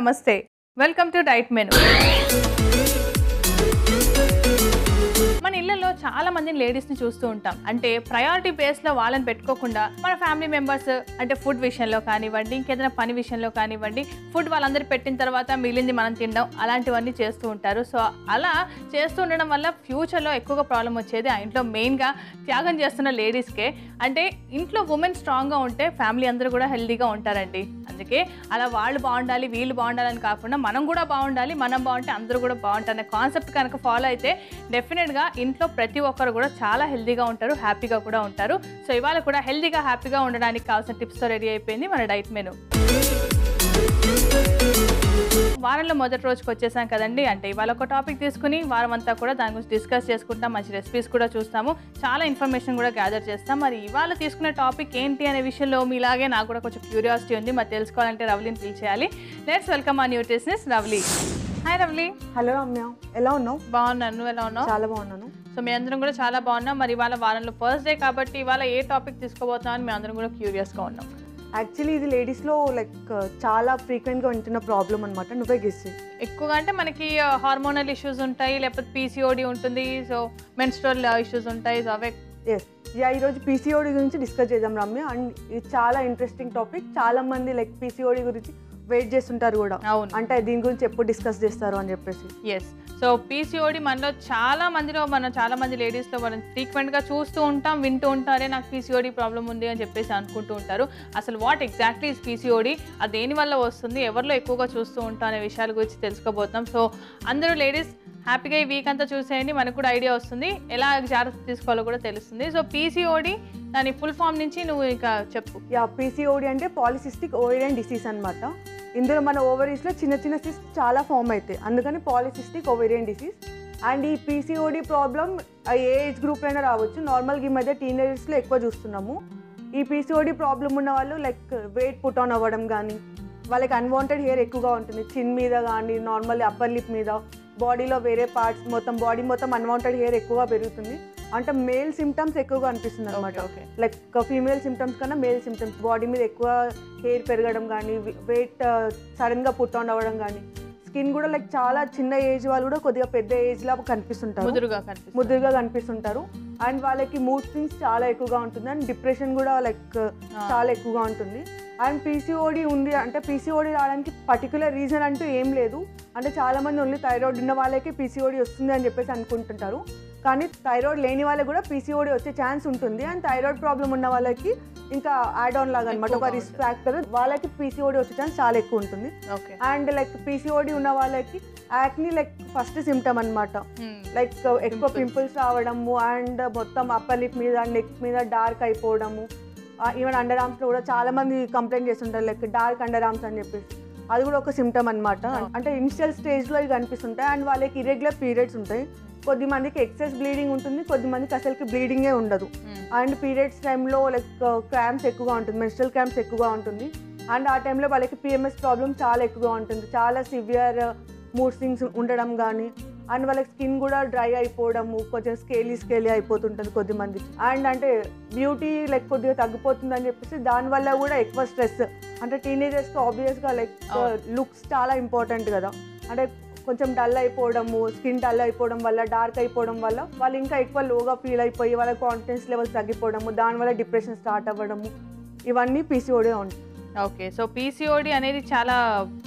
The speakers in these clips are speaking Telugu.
నమస్తే. Welcome to diet menu. మన ఇళ్లలో చాలా మంది లేడీస్ని చూస్తూ ఉంటాం. అంటే ప్రయారిటీ బేస్లో వాళ్ళని పెట్టుకోకుండా మన ఫ్యామిలీ మెంబర్స్ అంటే ఫుడ్ విషయంలో కానివ్వండి, ఇంకేదైనా పని విషయంలో కానివ్వండి, ఫుడ్ వాళ్ళందరూ పెట్టిన తర్వాత మిగిలింది మనం తినడం అలాంటివన్నీ చేస్తూ ఉంటారు. సో అలా చేస్తూ ఉండడం వల్ల ఫ్యూచర్లో ఎక్కువగా ప్రాబ్లం వచ్చేది ఆ ఇంట్లో మెయిన్గా త్యాగం చేస్తున్న లేడీస్కే. అంటే ఇంట్లో ఉమెన్ స్ట్రాంగ్గా ఉంటే ఫ్యామిలీ అందరూ కూడా హెల్తీగా ఉంటారండి. అందుకే అలా వాళ్ళు బాగుండాలి వీళ్ళు బాగుండాలని కాకుండా మనం కూడా బాగుండాలి, మనం బాగుంటే అందరూ కూడా బాగుంటారు అనే కాన్సెప్ట్ కనుక ఫాలో అయితే డెఫినెట్గా ఇంట్లో ప్రతి ఒక్కరు కూడా చాలా హెల్తీగా ఉంటారు, హ్యాపీగా కూడా ఉంటారు. సో ఇవాళ కూడా హెల్తీగా హ్యాపీగా ఉండడానికి కావాల్సిన టిప్స్తో రెడీ అయిపోయింది మన డైట్ మెను. వారంలో మొదటి రోజుకి వచ్చేసాం కదండి. అంటే ఇవాళ ఒక టాపిక్ తీసుకుని వారం అంతా కూడా దాని గురించి డిస్కస్ చేసుకుంటాం, మంచి రెసిపీస్ కూడా చూస్తాము, చాలా ఇన్ఫర్మేషన్ కూడా గ్యాదర్ చేస్తాం. మరి ఇవాళ తీసుకునే టాపిక్ ఏంటి అనే విషయంలో మీలాగే నాకు కూడా కొంచెం క్యూరియాసిటీ ఉంది. మరి తెలుసుకోవాలంటే రవ్లీని పిలిచేయాలి. లెట్స్ వెల్కమ్ ఆ nutritionist Ravali. Hi Ravali. Hello Ramya, ఎలా ఉన్నావు? బాగున్నాను, నువ్వు ఎలా ఉన్నావు? చాలా బాగున్నాను. సో మీ అందరం కూడా చాలా బాగున్నాం. మరి ఇవాళ వారంలో ఫస్ట్ డే కాబట్టి ఇవాళ ఏ టాపిక్ తీసుకోబోతున్నాం అని మేము అందరం కూడా క్యూరియస్గా ఉన్నాం. యాక్చువల్లీ ఇది లేడీస్లో చాలా ఫ్రీక్వెంట్గా ఉంటున్న ప్రాబ్లం అనమాట. నువ్వే గెస్ చేయి. ఎక్కువగా అంటే మనకి హార్మోనల్ ఇష్యూస్ ఉంటాయి, లేకపోతే పీసీఓడి ఉంటుంది, సో మెన్స్ట్రువల్ ఇష్యూస్ ఉంటాయి. సో అవే ఈరోజు పీసీఓడి గురించి డిస్కస్ చేద్దాం రమ్య. అండ్ ఇది చాలా ఇంట్రెస్టింగ్ టాపిక్. చాలా మంది పీసీఓడి గురించి వెయిట్ చేస్తుంటారు కూడా. అవును, అంటే దీని గురించి ఎప్పుడు డిస్కస్ చేస్తారు అని చెప్పేసి. ఎస్. సో పీసీఓడి మనలో చాలా మంది లేడీస్లో మనం ఫ్రీక్వెంట్గా చూస్తూ ఉంటాం, వింటూ ఉంటారే నాకు పీసీఓడి ప్రాబ్లం ఉంది అని చెప్పేసి అనుకుంటూ ఉంటారు. అసలు వాట్ ఎగ్జాక్ట్లీ ఇస్ పీసీఓడి, అది దేనివల్ల వస్తుంది, ఎవరిలో ఎక్కువగా చూస్తూ ఉంటాం అనే విషయాల గురించి తెలుసుకోబోతున్నాం. సో అందరూ లేడీస్ హ్యాపీగా ఈ వీక్ అంతా చూసేయండి, మనకు కూడా ఐడియా వస్తుంది, ఎలా జాగ్రత్త తీసుకోవాలో కూడా తెలుస్తుంది. సో పీసీఓడి దాని ఫుల్ ఫామ్ నుంచి నువ్వు ఇంకా చెప్పు. పీసీఓడి అంటే పాలిసిస్టిక్ ఓవేరియన్ డిసీజ్ అనమాట. ఇందులో మన ఓవరీస్లో చిన్న చిన్న సిస్ట్ చాలా ఫామ్ అవుతాయి, అందుకని పాలిసిస్టిక్ ఓవేరియన్ డిసీజ్. అండ్ ఈ పీసీఓడి ప్రాబ్లం ఏ ఏజ్ గ్రూప్లో అయినా రావచ్చు. నార్మల్గా ఈ మధ్య టీనేజర్స్లో ఎక్కువ చూస్తున్నాము. ఈ పీసీఓడి ప్రాబ్లం ఉన్న వాళ్ళు వెయిట్ పుట్ ఆన్ అవ్వడం కానీ, వాళ్ళకి అన్వాంటెడ్ హెయిర్ ఎక్కువగా ఉంటుంది చిన్ మీద కానీ, నార్మల్ అప్పర్ లిప్ మీద, బాడీలో వేరే పార్ట్స్ మొత్తం బాడీ మొత్తం అన్వాంటెడ్ హెయిర్ ఎక్కువగా పెరుగుతుంది. అంటే మేల్ సిమ్టమ్స్ ఎక్కువగా అనిపిస్తుంది అనమాట. ఫీమేల్ సిమ్టమ్స్ కన్నా మేల్ సిమ్టమ్స్, బాడీ మీద ఎక్కువ హెయిర్ పెరగడం కానీ, వెయిట్ సడన్గా పుట్ ఆన్ అవ్వడం కానీ, స్కిన్ కూడా చాలా చిన్న ఏజ్ వాళ్ళు కూడా కొద్దిగా పెద్ద ఏజ్ లా కనిపిస్తుంటారు, ముదురుగా కనిపిస్తుంటారు. అండ్ వాళ్ళకి మూడ్ స్వింగ్స్ చాలా ఎక్కువగా ఉంటుంది. అండ్ డిప్రెషన్ కూడా చాలా ఎక్కువగా ఉంటుంది. అండ్ పీసీఓడి ఉంది అంటే పీసీఓడి రావడానికి పర్టికులర్ రీజన్ అంటూ ఏం లేదు. అంటే చాలామంది ఓన్లీ థైరాయిడ్ ఉన్న వాళ్ళకి పీసీఓడి వస్తుంది అని చెప్పేసి అనుకుంటుంటారు. కానీ థైరాయిడ్ లేని వాళ్ళకి కూడా పీసీఓడి వచ్చే ఛాన్స్ ఉంటుంది. అండ్ థైరాయిడ్ ప్రాబ్లం ఉన్న వాళ్ళకి ఇంకా యాడ్ ఆన్ లాగా అనమాట, ఒక రిస్క్ ఫ్యాక్టర్, వాళ్ళకి పీసీఓడి వచ్చే ఛాన్స్ చాలా ఎక్కువ ఉంటుంది. అండ్ పీసీఓడి ఉన్న వాళ్ళకి యాక్ని ఫస్ట్ సిమ్టమ్ అనమాట. ఎక్కువ పింపుల్స్ రావడము, అండ్ మొత్తం అప్పర్ లిప్ మీద నెక్ మీద డార్క్ అయిపోవడము, ఈవెన్ అండర్ ఆర్మ్స్లో కూడా చాలా మంది కంప్లైంట్ చేస్తుంటారు డార్క్ అండర్ ఆర్మ్స్ అని చెప్పేసి. అది కూడా ఒక సిమ్టమ్ అనమాట. అంటే ఇనిషియల్ స్టేజ్లో ఇవి కనిపిస్తుంటాయి. అండ్ వాళ్ళకి ఇర్రెగ్యులర్ పీరియడ్స్ ఉంటాయి. కొద్దిమందికి ఎక్సెస్ బ్లీడింగ్ ఉంటుంది, కొద్దిమందికి అసలుకి బ్లీడింగే ఉండదు. అండ్ పీరియడ్స్ టైంలో క్రాంప్స్ ఎక్కువగా ఉంటుంది, మెన్స్ట్రువల్ క్రాంప్స్ ఎక్కువగా ఉంటుంది. అండ్ ఆ టైంలో వాళ్ళకి పిఎంఎస్ ప్రాబ్లం చాలా ఎక్కువగా ఉంటుంది, చాలా సివియర్ మూడ్ స్వింగ్స్ ఉండడం కానీ. అండ్ వాళ్ళకి స్కిన్ కూడా డ్రై అయిపోవడము, కొంచెం స్కేలీ అయిపోతుంటుంది కొద్దిమందికి. అండ్ అంటే బ్యూటీ కొద్దిగా తగ్గిపోతుంది అని చెప్పేసి దానివల్ల కూడా ఎక్కువ స్ట్రెస్. అంటే టీనేజర్స్కి ఆబ్వియస్గా లుక్స్ చాలా ఇంపార్టెంట్ కదా. అంటే కొంచెం డల్ అయిపోవడము, స్కిన్ డల్ అయిపోవడం వల్ల, డార్క్ అయిపోవడం వల్ల వాళ్ళు ఇంకా ఎక్కువ లోగా ఫీల్ అయిపోయి వాళ్ళ కాన్ఫిడెన్స్ లెవెల్స్ తగ్గిపోవడము, దానివల్ల డిప్రెషన్ స్టార్ట్ అవ్వడము, ఇవన్నీ పీసీఓడి ఉంటాయి. ఓకే, సో పీసీఓడి అనేది చాలా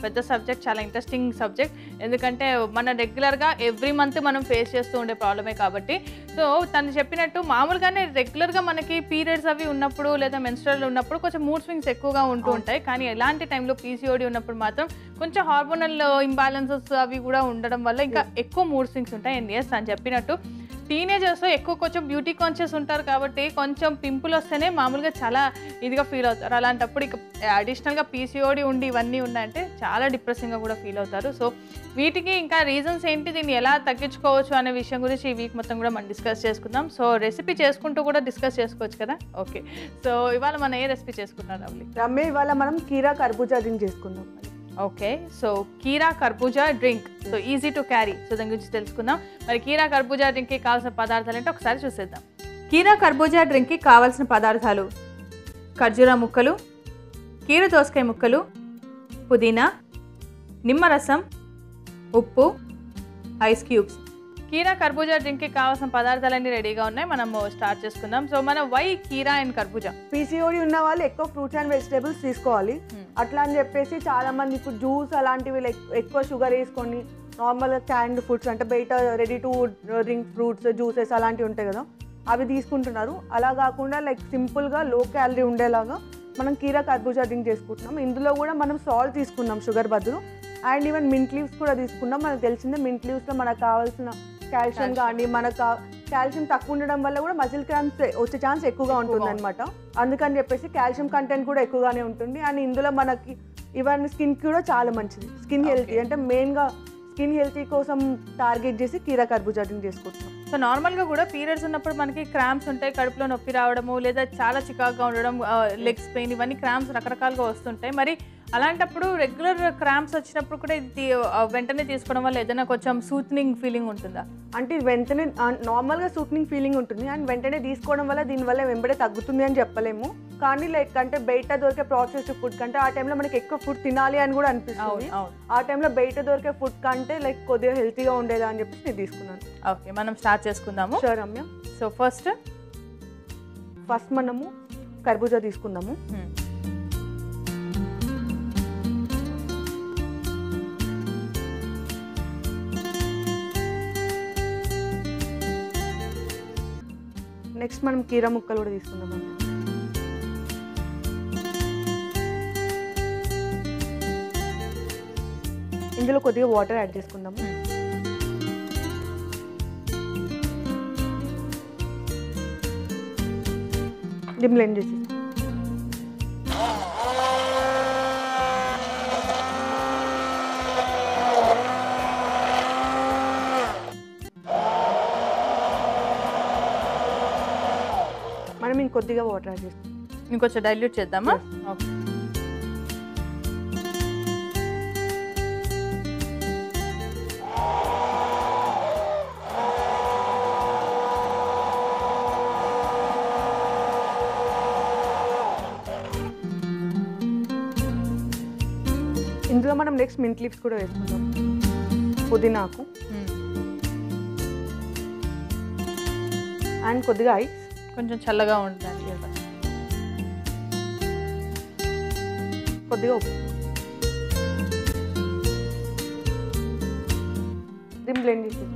పెద్ద సబ్జెక్ట్, చాలా ఇంట్రెస్టింగ్ సబ్జెక్ట్. ఎందుకంటే మన రెగ్యులర్గా ఎవ్రీ మంత్ మనం ఫేస్ చేస్తూ ఉండే ప్రాబ్లమే కాబట్టి. సో తను చెప్పినట్టు మామూలుగానే రెగ్యులర్గా మనకి పీరియడ్స్ అవి ఉన్నప్పుడు లేదా మెన్స్ట్రువల్ ఉన్నప్పుడు కొంచెం మూడ్ స్వింగ్స్ ఎక్కువగా ఉంటూ ఉంటాయి. కానీ ఎలాంటి టైంలో పీసీఓడి ఉన్నప్పుడు మాత్రం కొంచెం హార్మోనల్ ఇంబ్యాలెన్సెస్ అవి కూడా ఉండడం వల్ల ఇంకా ఎక్కువ మూడ్ స్వింగ్స్ ఉంటాయి. అండ్ ఎస్ తను చెప్పినట్టు టీనేజర్స్లో ఎక్కువ కొంచెం బ్యూటీ కాన్షియస్ ఉంటారు కాబట్టి కొంచెం పింపుల్ వస్తేనే మామూలుగా చాలా ఇదిగా ఫీల్ అవుతారు. అలాంటప్పుడు ఇక అడిషనల్గా పీసీఓడి ఉండి ఇవన్నీ ఉన్నాయంటే చాలా డిప్రెసింగ్గా కూడా ఫీల్ అవుతారు. సో వీటికి ఇంకా రీజన్స్ ఏంటి, దీన్ని ఎలా తగ్గించుకోవచ్చు అనే విషయం గురించి ఈ వీక్ మొత్తం కూడా మనం డిస్కస్ చేసుకుందాం. సో రెసిపీ చేసుకుంటూ కూడా డిస్కస్ చేసుకోవచ్చు కదా. ఓకే, సో ఇవాళ మనం ఏ రెసిపీ చేసుకుంటాం రమ్య? ఇవాళ మనం కీరా కర్బూజా డ్రింక్ చేసుకుందాం. ఓకే, సో కీరా కర్బూజా drink, so easy to carry. So దాని గురించి తెలుసుకుందాం. మరి కీరా కర్బూజా డ్రింక్కి కావాల్సిన పదార్థాలు ఏంటో ఒకసారి చూసేద్దాం. కీరా కర్బూజా డ్రింక్కి కావాల్సిన పదార్థాలు: ఖర్జూరా ముక్కలు, కీర దోసకాయ ముక్కలు, పుదీనా, నిమ్మరసం, ఉప్పు, ఐస్ క్యూబ్స్. కీరా కర్బూజా డ్రింక్కి కావాల్సిన పదార్థాలన్నీ రెడీగా ఉన్నాయి. మనము స్టార్ట్ చేసుకుందాం. సో మనం వై కీరా అండ్ కర్బూజా? పీసీఓడి ఉన్న వాళ్ళు ఎక్కువ ఫ్రూట్స్ అండ్ వెజిటేబుల్స్ తీసుకోవాలి. అట్లా అని చెప్పేసి చాలా మంది ఇప్పుడు జ్యూస్ అలాంటివి ఎక్కువ షుగర్ వేసుకొని నార్మల్గా క్యాన్డ్ ఫుడ్స్ అంటే బయట ready to drink fruits juices అలాంటివి ఉంటాయి కదా, అవి తీసుకుంటున్నారు. అలా కాకుండా సింపుల్గా లో క్యాలరీ ఉండేలాగా మనం కీరా కర్బూజా డ్రింక్ చేసుకుంటున్నాం. ఇందులో కూడా మనం సాల్ట్ తీసుకున్నాం షుగర్ బదులు, అండ్ ఈవెన్ మింట్ లీవ్స్ కూడా తీసుకున్నాం. మనకు తెలిసిందే మింట్ లీవ్స్లో మనకు కావాల్సిన కాల్షియం కానీ మనకు కాల్షియం తక్కువ ఉండడం వల్ల కూడా మజిల్ క్రాంప్స్ వచ్చే ఛాన్స్ ఎక్కువగా ఉంటుంది అనమాట. అందుకని చెప్పేసి కాల్షియం కంటెంట్ కూడా ఎక్కువగానే ఉంటుంది. అండ్ ఇందులో మనకి ఈవెన్ స్కిన్కి కూడా చాలా మంచిది. స్కిన్ హెల్తీ అంటే మెయిన్గా స్కిన్ హెల్తీ కోసం టార్గెట్ చేసి కీరా కర్బూజా డ్రింక్ చేసుకుంటున్నాం. సో నార్మల్గా కూడా పీరియడ్స్ ఉన్నప్పుడు మనకి క్రాంప్స్ ఉంటాయి, కడుపులో నొప్పి రావడము లేదా చాలా చికాకుగా ఉండడం, లెగ్స్ పెయిన్, ఇవన్నీ క్రాంప్స్ రకరకాలుగా వస్తుంటాయి. మరి అలాంటప్పుడు రెగ్యులర్ క్రాంప్స్ వచ్చినప్పుడు కూడా ఇది వెంటనే తీసుకోవడం వల్ల ఏదైనా కొంచెం సూత్నింగ్ ఫీలింగ్ ఉంటుందా? అంటే వెంటనే నార్మల్గా సూత్నింగ్ ఫీలింగ్ ఉంటుంది అండ్ వెంటనే తీసుకోవడం వల్ల దీనివల్ల వెంబడే తగ్గుతుంది అని చెప్పలేము. కానీ అంటే బయట దొరికే ప్రాసెస్డ్ ఫుడ్ కంటే ఆ టైంలో మనకి ఎక్కువ ఫుడ్ తినాలి అని కూడా అనిపిస్తుంది. ఆ టైంలో బయట దొరికే ఫుడ్ కంటే కొద్దిగా హెల్తీగా ఉండేదా అని చెప్పేసి నేను తీసుకున్నాను. ఓకే, మనం స్టార్ట్ చేసుకుందాము. షూర్ రమ్య. సో ఫస్ట్ మనము కర్బూజా తీసుకుందాము. నెక్స్ట్ మనం కీరా ముక్కలు కూడా తీసుకుందాం. ఇందులో కొద్దిగా వాటర్ యాడ్ చేసుకుందాము. బ్లెండ్ చేసి మనం ఇంకొద్దిగా వాటర్ యాడ్ చేస్తాం. ఇంకొంచెం డైల్యూట్ చేద్దామా? ఓకే. ఇందులో మనం నెక్స్ట్ మింట్ లీవ్స్ కూడా వేసుకుందాం, పుదీనాకు అండ్ కొద్దిగా ఐస్, కొంచెం చల్లగా ఉంటుంది, కొద్దిగా ఉప్పు. దీన్ని బ్లెండ్ చేసి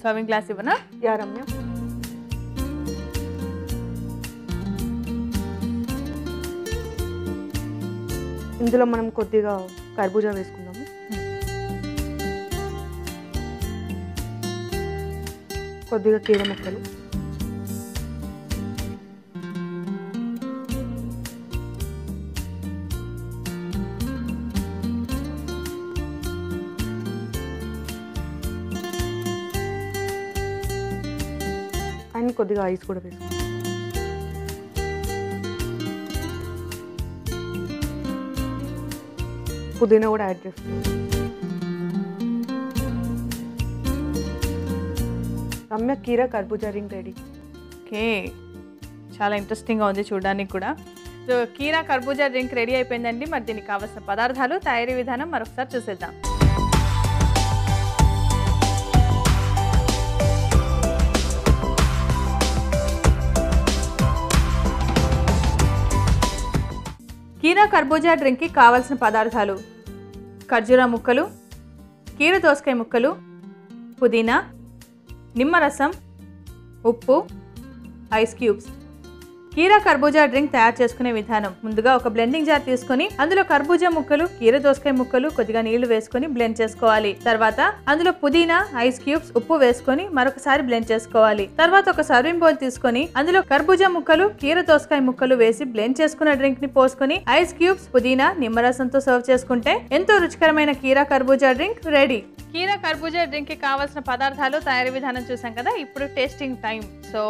సర్వింగ్ గ్లాస్ ఇవ్వనా? యా రమ్య. ఇందులో మనం కొద్దిగా కర్బూజా వేసుకుందాము. కొద్దిగా కీరా ముక్కలు, అండ్ కొద్దిగా ఐస్ కూడా వేసుకుందాం. పుదీనా కూడా యాడ్ చేస్తున్నాం. రమ్య, కీరా కర్బూజా డ్రింక్ రెడీ. ఓకే, చాలా ఇంట్రెస్టింగ్గా ఉంది చూడడానికి కూడా. సో కీరా కర్బూజా డ్రింక్ రెడీ అయిపోయిందండి. మరి దీనికి కావాల్సిన పదార్థాలు, తయారీ విధానం మరొకసారి చూసేద్దాం. కీరా కర్బూజా డ్రింక్కి కావాల్సిన పదార్థాలు: ఖర్జూరా ముక్కలు, కీర దోసకాయ ముక్కలు, పుదీనా, నిమ్మరసం, ఉప్పు, ఐస్ క్యూబ్స్. కీరా కర్బూజా డ్రింక్ తయారు చేసుకునే విధానం: ముందుగా ఒక బ్లెండింగ్ జార్ తీసుకొని అందులో కర్బూజా ముక్కలు, కీర దోసకాయ ముక్కలు, కొద్దిగా నీళ్లు వేసుకొని బ్లెండ్ చేసుకోవాలి. తర్వాత అందులో పుదీనా, ఐస్ క్యూబ్స్, ఉప్పు వేసుకొని మరొకసారి బ్లెండ్ చేసుకోవాలి. తర్వాత ఒక సర్వింగ్ బౌల్ తీసుకొని అందులో కర్బూజా ముక్కలు, కీర దోసకాయ ముక్కలు వేసి బ్లెండ్ చేసుకున్న డ్రింక్ ని పోసుకొని ఐస్ క్యూబ్స్, పుదీనా, నిమ్మరసంతో సర్వ్ చేసుకుంటే ఎంతో రుచికరమైన కీరా కర్బూజా డ్రింక్ రెడీ. కీరా కర్బూజా డ్రింక్ కి కావాల్సిన పదార్థాలు, తయారీ విధానం చూసాం కదా. ఇప్పుడు టేస్టింగ్ టైం. సో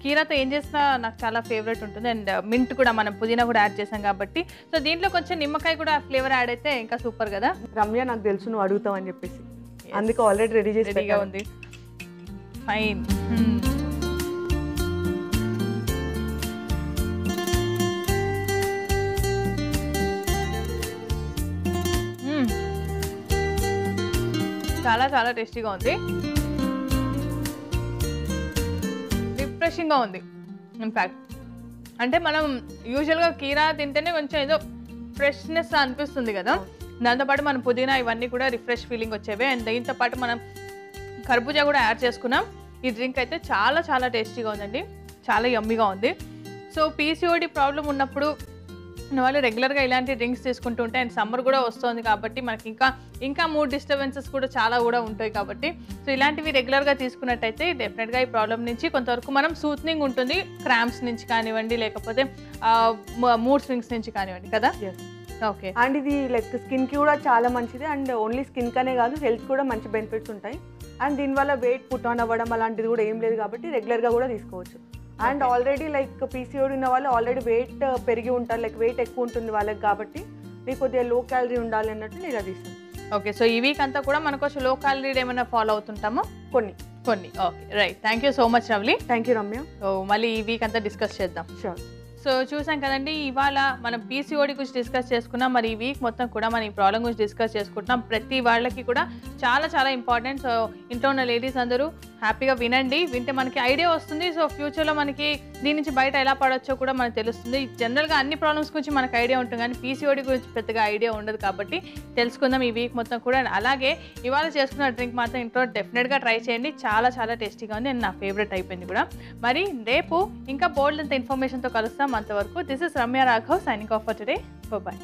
కీరాతో ఏం చేసినా నాకు చాలా ఫేవరెట్ ఉంటుంది. అండ్ మింట్ కూడా మనం పుదీనా కూడా యాడ్ చేసాం కాబట్టి, సో దీంట్లో కొంచెం నిమ్మకాయ కూడా ఫ్లేవర్ యాడ్ అయితే ఇంకా సూపర్ కదా. రమ్య నాకు తెలుసు నువ్వు అడుగుతావు అని చెప్పేసి అందుకే ఆల్రెడీ రెడీ చేసి రెడీగా ఉంది. ఫైన్. చాలా చాలా టేస్టీగా ఉంది, రిఫ్రెషింగ్గా ఉంది. ఇన్ఫ్యాక్ట్ అంటే మనం యూజువల్గా కీరా తింటేనే కొంచెం ఏదో ఫ్రెష్నెస్ అనిపిస్తుంది కదా, దాంతోపాటు మనం పుదీనా ఇవన్నీ కూడా రిఫ్రెష్ ఫీలింగ్ వచ్చేవి. అండ్ దీంతో పాటు మనం కర్బూజా కూడా యాడ్ చేసుకున్నాం. ఈ డ్రింక్ అయితే చాలా చాలా టేస్టీగా ఉందండి, చాలా యమ్మీగా ఉంది. సో పీసీఓడి ప్రాబ్లం ఉన్నప్పుడు వాళ్ళు రెగ్యులర్గా ఇలాంటి డ్రింక్స్ తీసుకుంటూ ఉంటే, అండ్ సమ్మర్ కూడా వస్తుంది కాబట్టి మనకి ఇంకా మూడ్ డిస్టర్బెన్సెస్ కూడా చాలా కూడా ఉంటాయి కాబట్టి, సో ఇలాంటివి రెగ్యులర్గా తీసుకున్నట్టయితే డెఫినెట్గా ఈ ప్రాబ్లం నుంచి కొంతవరకు మనం సూత్నింగ్ ఉంటుంది, క్రాంప్స్ నుంచి కానివ్వండి, లేకపోతే మూడ్ స్వింగ్స్ నుంచి కానివ్వండి కదా. ఓకే. అండ్ ఇది లైక్ స్కిన్కి కూడా చాలా మంచిది. అండ్ ఓన్లీ స్కిన్ కనే కాదు, హెల్త్ కూడా మంచి బెనిఫిట్స్ ఉంటాయి. అండ్ దీనివల్ల వెయిట్ పుట్ ఆన్ అవ్వడం అలాంటిది కూడా ఏం లేదు కాబట్టి రెగ్యులర్గా కూడా తీసుకోవచ్చు. అండ్ ఆల్రెడీ లైక్ పీసీఓడి ఉన్న వాళ్ళు ఆల్రెడీ వెయిట్ పెరిగి ఉంటారు, లైక్ వెయిట్ ఎక్కువ ఉంటుంది వాళ్ళకి కాబట్టి నీకు కొద్దిగా లో క్యాలరీ ఉండాలి అన్నట్టు నేను అది ఇస్తాను. ఓకే. సో ఈ వీక్ అంతా కూడా మనకు వచ్చి లో క్యాలరీ ఏమైనా ఫాలో అవుతుంటామా? కొన్ని. Okay, right. Thank you so much Ravali. Thank you Ramya. So మళ్ళీ ఈ వీక్ అంతా డిస్కస్ చేద్దాం. షూర్. సో చూసాం కదండి, ఇవాళ మనం పీసీఓడి గురించి డిస్కస్ చేసుకున్నాం. మరి ఈ వీక్ మొత్తం కూడా మనం ఈ ప్రాబ్లం గురించి డిస్కస్ చేసుకుంటున్నాం. ప్రతి వాళ్ళకి కూడా చాలా చాలా ఇంపార్టెంట్. సో ఇంట్లో ఉన్న లేడీస్ అందరూ హ్యాపీగా వినండి, వింటే మనకి ఐడియా వస్తుంది. సో ఫ్యూచర్లో మనకి దీని నుంచి బయట ఎలా పడవచ్చో కూడా మనకు తెలుస్తుంది. జనరల్గా అన్ని ప్రాబ్లమ్స్ గురించి మనకు ఐడియా ఉంటుంది, కానీ పీసీఓడి గురించి పెద్దగా ఐడియా ఉండదు కాబట్టి తెలుసుకుందాం ఈ వీక్ మొత్తం కూడా. అలాగే ఇవాళ చేసుకున్న డ్రింక్ మాత్రం ఇంట్లో డెఫినెట్గా ట్రై చేయండి, చాలా చాలా టేస్టీగా ఉంది అండ్ నా ఫేవరెట్ అయిపోయింది కూడా. మరి రేపు ఇంకా బోల్డ్ అంత ఇన్ఫర్మేషన్తో కలుస్తాం. అంతవరకు this is Ramya Raghav signing off for today. Bye.